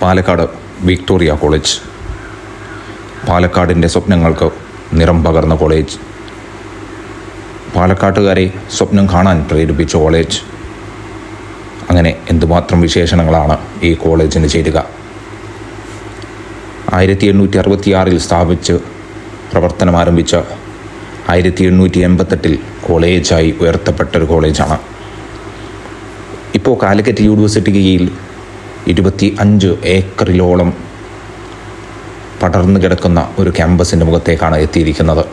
Palakkad Victoria college, പാലക്കാടിൻ്റെ സ്വപ്നങ്ങൾക്ക് നിറം പകർന്ന കോളേജ്, പാലക്കാട്ടുകാരെ സ്വപ്നം കാണാൻ പ്രേരിപ്പിച്ച കോളേജ്. അങ്ങനെ എന്തുമാത്രം വിശേഷണങ്ങളാണ് ഈ കോളേജിന് ചേരുക. 1866 സ്ഥാപിച്ച് പ്രവർത്തനം ആരംഭിച്ച 1888 കോളേജായി ഉയർത്തപ്പെട്ടൊരു കോളേജാണ്. ഇപ്പോൾ കാലിക്കറ്റ് യൂണിവേഴ്സിറ്റിക്ക് കീഴിൽ 25 ഏക്കറിലോളം പടർന്നു കിടക്കുന്ന ഒരു ക്യാമ്പസിൻ്റെ മുഖത്തേക്കാണ് എത്തിയിരിക്കുന്നത്.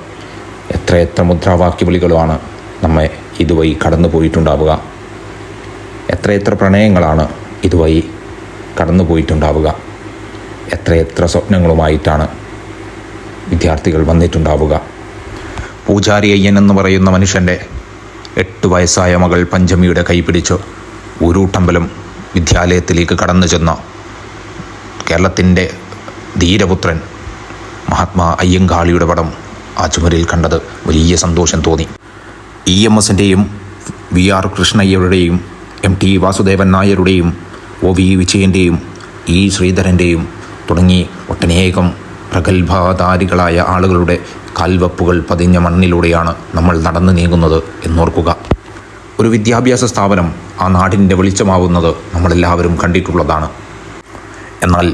എത്രയെത്ര മുദ്രാവാക്യ വിളികളുമാണ് നമ്മെ ഇതുവഴി കടന്നു പോയിട്ടുണ്ടാവുക. എത്രയെത്ര പ്രണയങ്ങളാണ് ഇതുവഴി കടന്നു പോയിട്ടുണ്ടാവുക. എത്രയെത്ര സ്വപ്നങ്ങളുമായിട്ടാണ് വിദ്യാർത്ഥികൾ വന്നിട്ടുണ്ടാവുക. പൂജാരി അയ്യൻ എന്ന് പറയുന്ന മനുഷ്യൻ്റെ 8 വയസ്സായ മകൾ പഞ്ചമിയുടെ കൈപിടിച്ച് ഊരൂട്ടമ്പലം വിദ്യാലയത്തിലേക്ക് കടന്നു ചെന്ന കേരളത്തിൻ്റെ ധീരപുത്രൻ മഹാത്മാ അയ്യങ്കാളിയുടെ പടം ആ ചുമരിൽ കണ്ടത് വലിയ സന്തോഷം തോന്നി. EMSൻ്റെയും VR കൃഷ്ണയ്യരുടെയും MT Vasudevan നായരുടെയും OV വിജയൻ്റെയും E ശ്രീധരൻ്റെയും തുടങ്ങി ഒട്ടനേകം പ്രഗത്ഭധാരികളായ ആളുകളുടെ കാൽവപ്പുകൾ പതിഞ്ഞ മണ്ണിലൂടെയാണ് നമ്മൾ നടന്നു നീങ്ങുന്നത് എന്നോർക്കുക. ഒരു വിദ്യാഭ്യാസ സ്ഥാപനം ആ നാടിൻ്റെ വെളിച്ചമാവുന്നത് നമ്മളെല്ലാവരും കണ്ടിട്ടുള്ളതാണ്. എന്നാൽ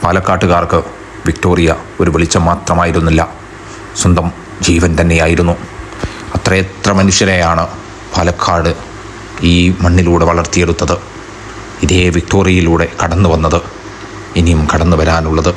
പാലക്കാട്ടുകാർക്ക് വിക്ടോറിയ ഒരു വെളിച്ചം മാത്രമായിരുന്നില്ല, സ്വന്തം ജീവൻ തന്നെയായിരുന്നു. അത്രയെത്ര മനുഷ്യരെയാണ് പാലക്കാട് ഈ മണ്ണിലൂടെ വളർത്തിയെടുത്തത്. ഇതേ വിക്ടോറിയയിലൂടെ കടന്നു വന്നത്, ഇനിയും കടന്നു വരാനുള്ളത്.